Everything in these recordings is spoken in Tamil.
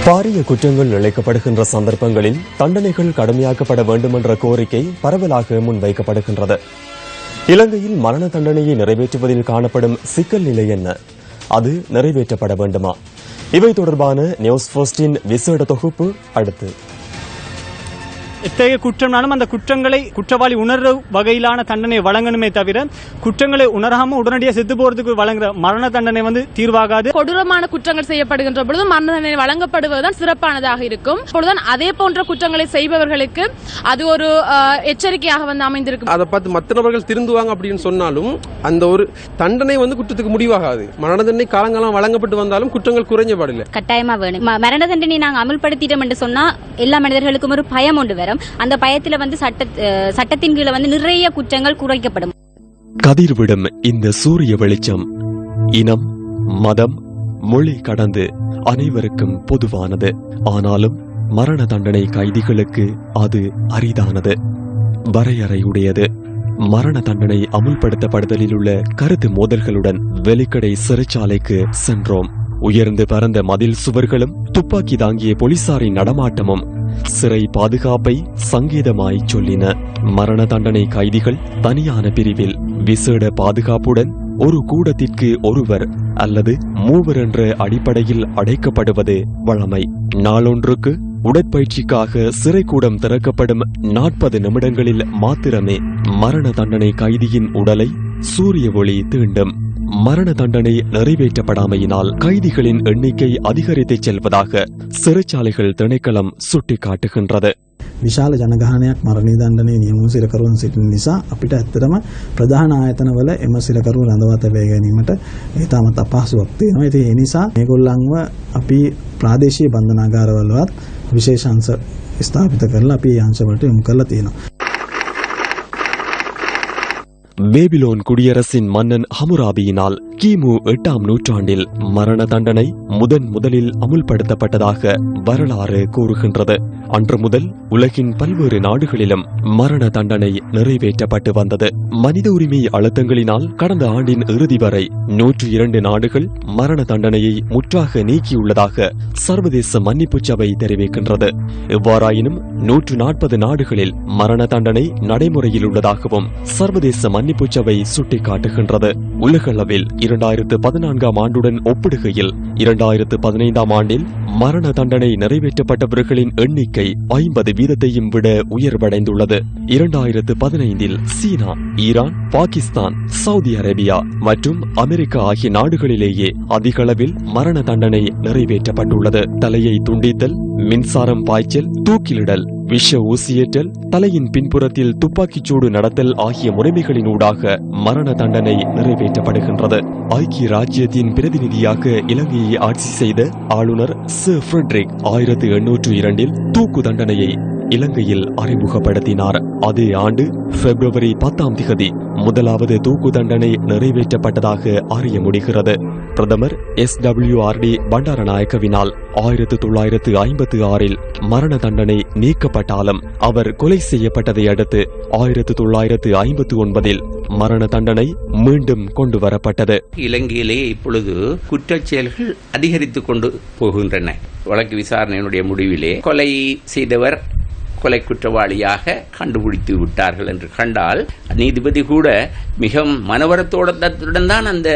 பாரிய குற்றங்கள் இழைக்கப்படுகின்ற சந்தர்ப்பங்களில் தண்டனைகள் கடுமையாக்கப்பட வேண்டும் என்ற கோரிக்கை பரவலாக முன்வைக்கப்படுகின்றது. இலங்கையில் மரண தண்டனையை நிறைவேற்றுவதில் காணப்படும் சிக்கல் நிலை என்ன? அது நிறைவேற்றப்பட வேண்டுமா? இவை தொடர்பான நியூஸ் ஃபர்ஸ்டின் விசேட தொகுப்பு அடுத்து. எத்தகைய குற்றம்னாலும் அந்த குற்றங்களை குற்றவாளி உணர்ற வகையிலான தண்டனை வழங்கணுமே தவிர குற்றங்களை உணராம உடனடியாக செத்து போறதுக்கு வழங்குற மரண தண்டனை தீர்வாகாது. கொடூரமான குற்றங்கள் செய்யப்படுகின்ற பொழுது மரண தண்டனை வழங்கப்படுவதுதான் சிறப்பானதாக இருக்கும். அப்பொழுதுதான் அதே போன்ற குற்றங்களை செய்பவர்களுக்கு அது ஒரு எச்சரிக்கையாக அமைந்திருக்கும். அதை பார்த்து மற்றவர்கள் திருந்துவாங்க அப்படின்னு சொன்னாலும் அந்த ஒரு தண்டனை குற்றத்துக்கு முடிவாகாது. மரண தண்டனை காலங்காலம் வழங்கப்பட்டு வந்தாலும் குற்றங்கள் குறைஞ்சபாடில்லை. கட்டாயமா வேணும். மரண தண்டனை நாங்கள் அமல்படுத்திட்டோம் என்று சொன்னா எல்லா மனிதர்களுக்கும் ஒரு பயம் உண்டு வரும். அந்த பயத்தில் சட்டத்தின் கீழ் நிறைய குற்றங்கள் குறைக்கப்படும். கதிர்விடும் இந்த சூரிய வெளிச்சம் இனம், மதம், மொழி கடந்து அனைவருக்கும் பொதுவானது. ஆனாலும் மரண தண்டனை கைதிகளுக்கு அது அரிதானது, வரையறையுடையது. மரண தண்டனை அமுல்படுத்தப்படுதலில் உள்ள கருத்து மோதல்களுடன் வெலிக்கடை சிறைச்சாலைக்கு சென்றோம். உயர்ந்து பறந்த மதில் சுவர்களும் துப்பாக்கி தாங்கிய போலீசாரின் நடமாட்டமும் சிறை பாதுகாப்பை சங்கீதமாய் சொல்லின. மரண தண்டனை கைதிகள் தனியான பிரிவில் விசேட பாதுகாப்புடன் ஒரு கூடத்திற்கு ஒருவர் அல்லது மூவர் என்ற அடிப்படையில் அடைக்கப்படுவது வழமை. நாளொன்றுக்கு உடற்பயிற்சிக்காக சிறைக்கூடம் திறக்கப்படும் 40 நிமிடங்களில் மாத்திரமே மரண தண்டனை கைதியின் உடலை சூரிய ஒளி தீண்டும். மரண தண்டனை நிறைவேற்றப்படாமையினால் கைதிகளின் எண்ணிக்கை அதிகரித்து செல்வதாக சிறைச்சாலைகள் திணைக்களம் சுட்டிக்காட்டுகின்றது. විශාල ජනගහනයක් මරණීය දණ්ඩනයේ නියම සිරකරුවන් සිටින නිසා අපිට ඇත්තටම ප්‍රධාන ආයතනවල එම සිරකරුවන් රඳවා තබා ගැනීමට ඉතාමත් අපහසුයක් තියෙනවා. ඉතින් ඒ නිසා මේගොල්ලන්ව අපි ප්‍රාදේශීය බන්ධනාගාරවලවත් විශේෂ අංශ ස්ථාපිත කරලා අපි ඒ අංශවලට යොමු කරලා තියෙනවා. பேபிலோன் குடியரசின் மன்னன் ஹமுராபியினால் கிமு 8ஆம் நூற்றாண்டில் மரண தண்டனை முதலில் அமுல்படுத்தப்பட்டதாக வரலாறு கூறுகின்றது. அன்று முதல் உலகின் பல்வேறு நாடுகளிலும் மரண தண்டனை நிறைவேற்றப்பட்டு வந்தது. மனித உரிமை அழுத்தங்களினால் கடந்த ஆண்டின் இறுதி வரை 102 நாடுகள் மரண தண்டனையை முற்றாக நீக்கியுள்ளதாக சர்வதேச மன்னிப்பு சபை தெரிவிக்கின்றது. எவ்வாறாயினும் 140 நாடுகளில் மரண தண்டனை நடைமுறையில் உள்ளதாகவும் சர்வதேச மன்னிப்பு சபை சுட்டிக்காட்டுகின்றது. உலகளவில் 2014ஆம் ஆண்டுடன் ஒப்பிடுகையில் 2015ஆம் ஆண்டில் மரண தண்டனை நிறைவேற்றப்பட்டவர்களின் எண்ணிக்கை 50% விட உயர்வடைந்துள்ளது. 2015இல் சீனா, ஈரான், பாகிஸ்தான், சவுதி அரேபியா மற்றும் அமெரிக்கா ஆகிய நாடுகளிலேயே அதிக அளவில் மரண தண்டனை நிறைவேற்றப்பட்டுள்ளது. தலையை துண்டித்தல், மின்சாரம் பாய்ச்சல், தூக்கிலிடல், விஷ ஊசியேற்றல், தலையின் பின்புறத்தில் துப்பாக்கிச்சூடு நடத்தல் ஆகிய முறைமைகளினூடாக மரண தண்டனை நிறைவேற்றப்படுகின்றது. ஐக்கிய ராஜ்யத்தின் பிரதிநிதியாக இலங்கையை ஆட்சி செய்த ஆளுநர் சர் ஃபிரெட்ரிக் 1802இல் தூக்கு தண்டனையை இலங்கையில் அறிமுகப்படுத்தினார். அதே ஆண்டு பிப்ரவரி 10ஆம் திகதி முதலாவது தூக்கு தண்டனை நிறைவேற்றப்பட்டதாக அறிய முடிகிறது. பிரதமர் SWRD பண்டாரநாயக்கவினால் 1956இல் மரண தண்டனை நீக்கப்பட்டாலும் அவர் கொலை செய்யப்பட்டதை அடுத்து 1959இல் மரண தண்டனை மீண்டும் கொண்டு வரப்பட்டது. இலங்கையிலே இப்பொழுது குற்றச்செயல்கள் அதிகரித்துக் கொண்டு போகின்றன. வழக்கு விசாரணையினுடைய முடிவிலே கொலை செய்தவர் கொலை குற்றவாளியாக கண்டுபிடித்து விட்டார்கள் என்று கண்டால் நீதிபதி கூட மிக மனவரத்தோடன் தான் அந்த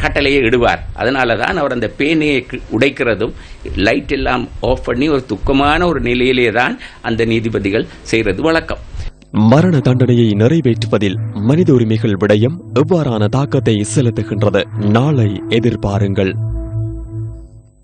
கட்டளையை இடுவார். அதனால தான் அவர் அந்த பேனையை உடைக்கிறதும் லைட் எல்லாம் ஆஃப் பண்ணி ஒரு துக்கமான ஒரு நிலையிலே தான் அந்த நீதிபதிகள் செய்கிறது வழக்கம். மரண தண்டனையை நிறைவேற்றுவதில் மனித உரிமைகள் விடயம் எவ்வாறான தாக்கத்தை செலுத்துகின்றது? நாளை எதிர்பாருங்கள்.